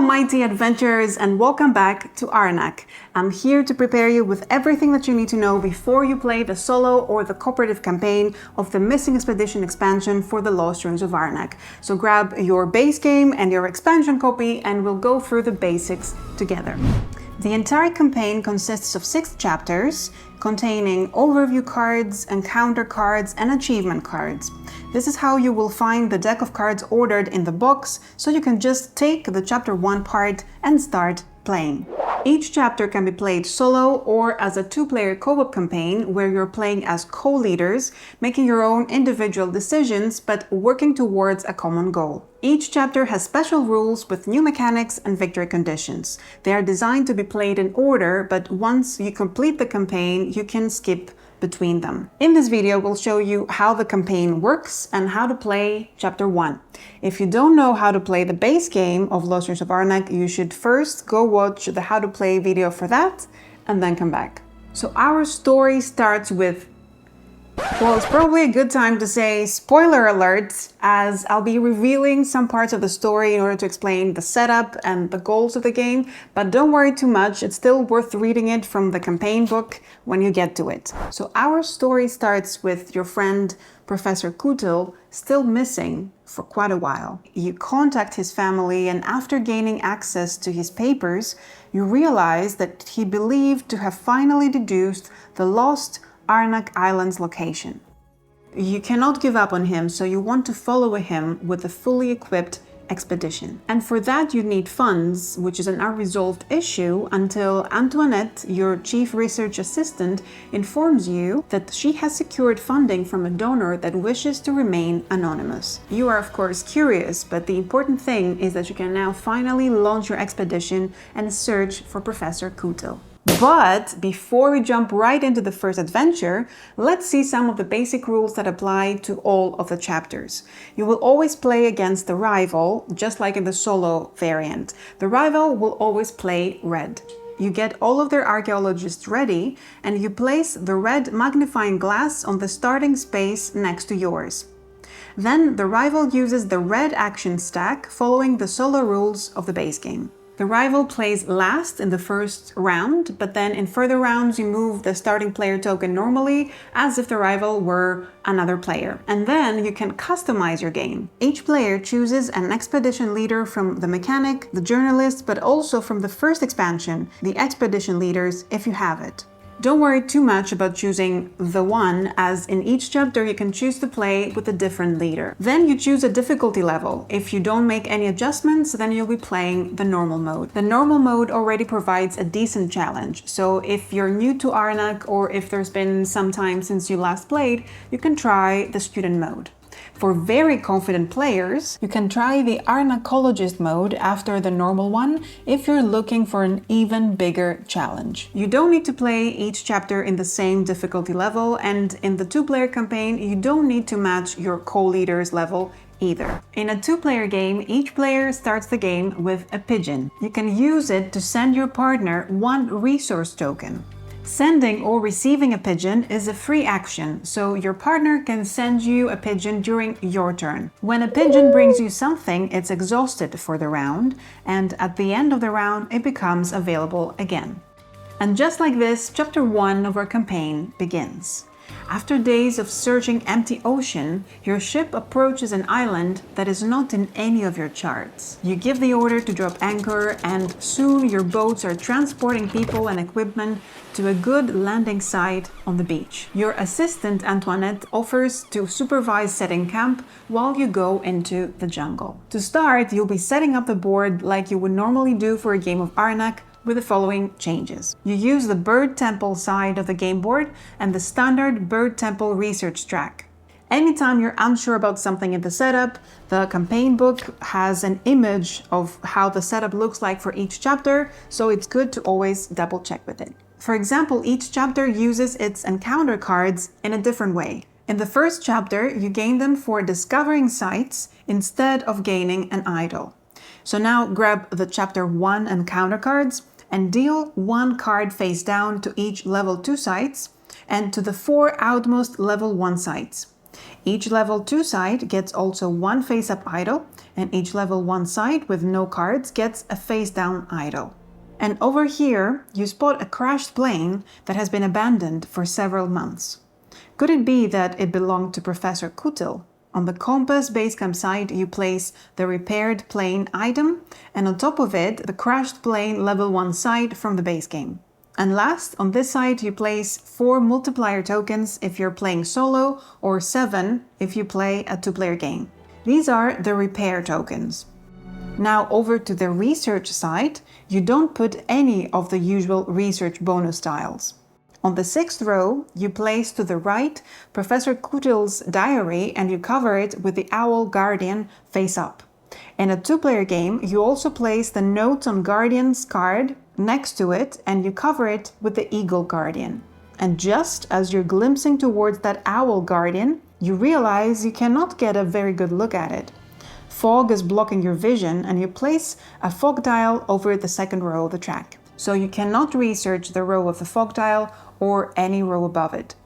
mighty adventurers, and welcome back to Arnak. I'm here to prepare you with everything that you need to know before you play the solo or the cooperative campaign of the Missing Expedition expansion for the Lost Ruins of Arnak. So grab your base game and your expansion copy and we'll go through the basics together. The entire campaign consists of 6 chapters containing overview cards, encounter cards, and achievement cards. This is how you will find the deck of cards ordered in the box, so you can just take the chapter 1 part and start playing. Each chapter can be played solo or as a 2-player co-op campaign where you're playing as co-leaders, making your own individual decisions but working towards a common goal. Each chapter has special rules with new mechanics and victory conditions. They are designed to be played in order, but once you complete the campaign, you can skip between them. In this video, we'll show you how the campaign works and how to play chapter 1. If you don't know how to play the base game of Lost Ruins of Arnak, you should first go watch the how to play video for that and then come back. So our story starts with, well, it's probably a good time to say spoiler alert, as I'll be revealing some parts of the story in order to explain the setup and the goals of the game, but don't worry too much, it's still worth reading it from the campaign book when you get to it. So our story starts with your friend Professor Kutil still missing for quite a while. You contact his family, and after gaining access to his papers, you realize that he believed to have finally deduced the Lost Arnak Island's location. You cannot give up on him, so you want to follow him with a fully equipped expedition. And for that you need funds, which is an unresolved issue until Antoinette, your chief research assistant, informs you that she has secured funding from a donor that wishes to remain anonymous. You are of course curious, but the important thing is that you can now finally launch your expedition and search for Professor Kutil. But before we jump right into the first adventure, let's see some of the basic rules that apply to all of the chapters. You will always play against the rival, just like in the solo variant. The rival will always play red. You get all of their archaeologists ready, and you place the red magnifying glass on the starting space next to yours. Then the rival uses the red action stack, following the solo rules of the base game. The rival plays last in the first round, but then in further rounds you move the starting player token normally, as if the rival were another player. And then you can customize your game. Each player chooses an expedition leader from the mechanic, the journalist, but also from the first expansion, the expedition leaders, if you have it. Don't worry too much about choosing the one, as in each chapter you can choose to play with a different leader. Then you choose a difficulty level. If you don't make any adjustments, then you'll be playing the normal mode. The normal mode already provides a decent challenge, so if you're new to Arnak or if there's been some time since you last played, you can try the student mode. For very confident players, you can try the Arnacologist mode after the normal one if you're looking for an even bigger challenge. You don't need to play each chapter in the same difficulty level, and in the 2-player campaign, you don't need to match your co-leader's level either. In a 2-player game, each player starts the game with a pigeon. You can use it to send your partner 1 resource token. Sending or receiving a pigeon is a free action, so your partner can send you a pigeon during your turn. When a pigeon brings you something, it's exhausted for the round, and at the end of the round it becomes available again. And just like this, chapter 1 of our campaign begins. After days of searching empty ocean, your ship approaches an island that is not in any of your charts. You give the order to drop anchor, and soon your boats are transporting people and equipment to a good landing site on the beach. Your assistant Antoinette offers to supervise setting camp while you go into the jungle. To start, you'll be setting up the board like you would normally do for a game of Arnak, with the following changes. You use the Bird Temple side of the game board and the standard Bird Temple research track. Anytime you're unsure about something in the setup, the campaign book has an image of how the setup looks like for each chapter, so it's good to always double check with it. For example, each chapter uses its encounter cards in a different way. In the first chapter, you gain them for discovering sites instead of gaining an idol. So now grab the chapter 1 encounter cards and deal 1 card face down to each level 2 sites and to the 4 outmost level 1 sites. Each level 2 site gets also 1 face-up idol, and each level 1 side with no cards gets a face-down idol. And over here, you spot a crashed plane that has been abandoned for several months. Could it be that it belonged to Professor Kutil? On the compass base camp side, you place the repaired plane item, and on top of it, the crashed plane level 1 side from the base game. And last, on this side, you place 4 multiplier tokens if you're playing solo, or 7 if you play a 2-player game. These are the repair tokens. Now over to the research side, you don't put any of the usual research bonus tiles. On the 6th row, you place to the right Professor Kutil's diary and you cover it with the Owl Guardian face up. In a 2-player game, you also place the Notes on Guardian's card next to it and you cover it with the Eagle Guardian. And just as you're glimpsing towards that Owl Guardian, you realize you cannot get a very good look at it. Fog is blocking your vision and you place a fog tile over the 2nd row of the track. So you cannot research the row of the fog tile or any row above it.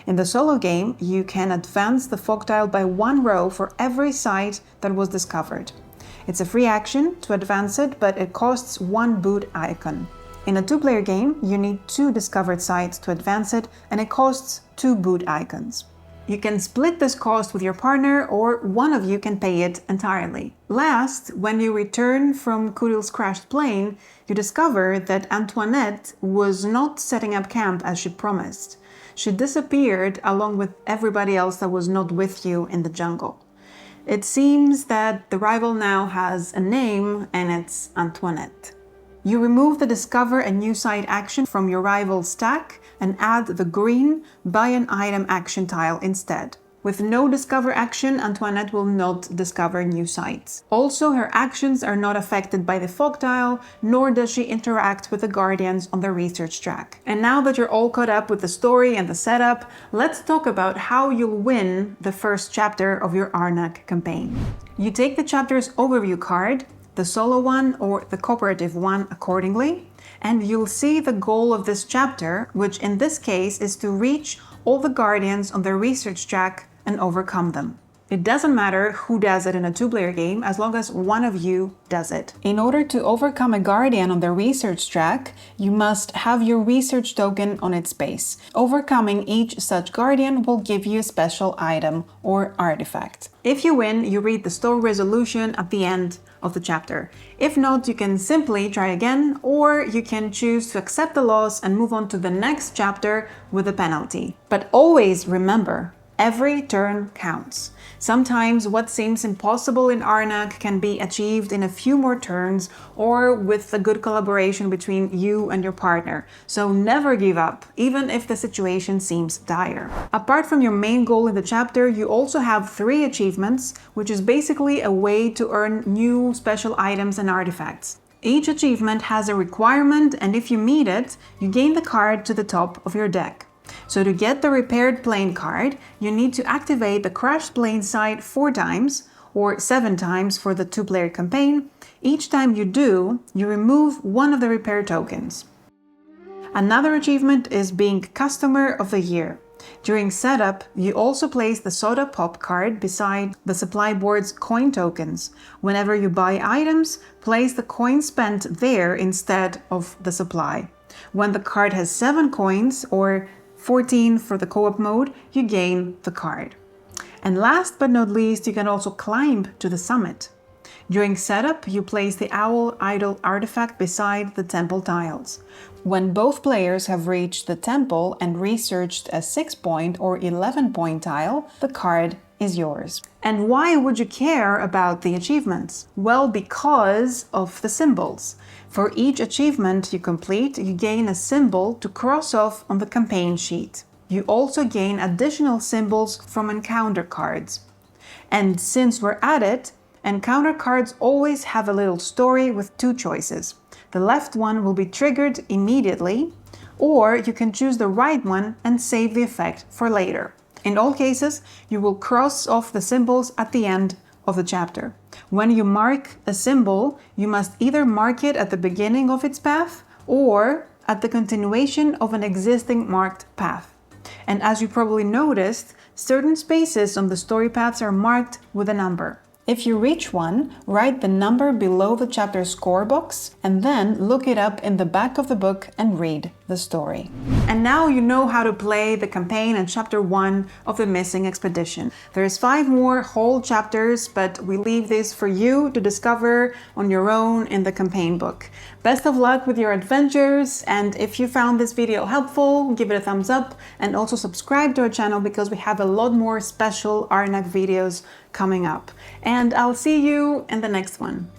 In the solo game, you can advance the fog tile by 1 row for every site that was discovered. It's a free action to advance it, but it costs 1 boot icon. In a 2-player game, you need 2 discovered sites to advance it, and it costs 2 boot icons. You can split this cost with your partner, or one of you can pay it entirely. Last, when you return from Kutil's crashed plane, you discover that Antoinette was not setting up camp as she promised. She disappeared along with everybody else that was not with you in the jungle. It seems that the rival now has a name, and it's Antoinette. You remove the Discover a New Site action from your rival's stack and add the green Buy an Item action tile instead. With no Discover action, Antoinette will not discover new sites. Also, her actions are not affected by the fog tile, nor does she interact with the Guardians on the research track. And now that you're all caught up with the story and the setup, let's talk about how you'll win the first chapter of your Arnak campaign. You take the chapter's overview card, the solo one or the cooperative one accordingly, and you'll see the goal of this chapter, which in this case is to reach all the Guardians on the research track and overcome them. It doesn't matter who does it in a 2-player game as long as one of you does it. In order to overcome a Guardian on the research track, you must have your research token on its base. Overcoming each such Guardian will give you a special item or artifact. If you win, you read the story resolution at the end of the chapter. If not, you can simply try again, or you can choose to accept the loss and move on to the next chapter with a penalty. But always remember, every turn counts. Sometimes what seems impossible in Arnak can be achieved in a few more turns or with a good collaboration between you and your partner. So never give up, even if the situation seems dire. Apart from your main goal in the chapter, you also have 3 achievements, which is basically a way to earn new special items and artifacts. Each achievement has a requirement, and if you meet it, you gain the card to the top of your deck. So to get the repaired plane card, you need to activate the crashed plane site 4 times, or 7 times for the 2-player campaign. Each time you do, you remove one of the repair tokens. Another achievement is being Customer of the Year. During setup, you also place the Soda Pop card beside the supply board's coin tokens. Whenever you buy items, place the coin spent there instead of the supply. When the card has 7 coins, or 14 for the co-op mode, you gain the card. And last but not least, you can also climb to the summit. During setup, you place the Owl Idol artifact beside the temple tiles. When both players have reached the temple and researched a 6-point or 11-point tile, the card is yours. And why would you care about the achievements? Well, because of the symbols. For each achievement you complete, you gain a symbol to cross off on the campaign sheet. You also gain additional symbols from encounter cards. And since we're at it, encounter cards always have a little story with 2 choices. The left one will be triggered immediately, or you can choose the right one and save the effect for later. In all cases, you will cross off the symbols at the end of the chapter. When you mark a symbol, you must either mark it at the beginning of its path or at the continuation of an existing marked path. And as you probably noticed, certain spaces on the story paths are marked with a number. If you reach one, write the number below the chapter score box and then look it up in the back of the book and read the story. And now you know how to play the campaign in chapter 1 of the Missing Expedition. There's 5 more whole chapters, but we leave this for you to discover on your own in the campaign book. Best of luck with your adventures, and if you found this video helpful, give it a thumbs up and also subscribe to our channel because we have a lot more special Arnak videos coming up. And I'll see you in the next one.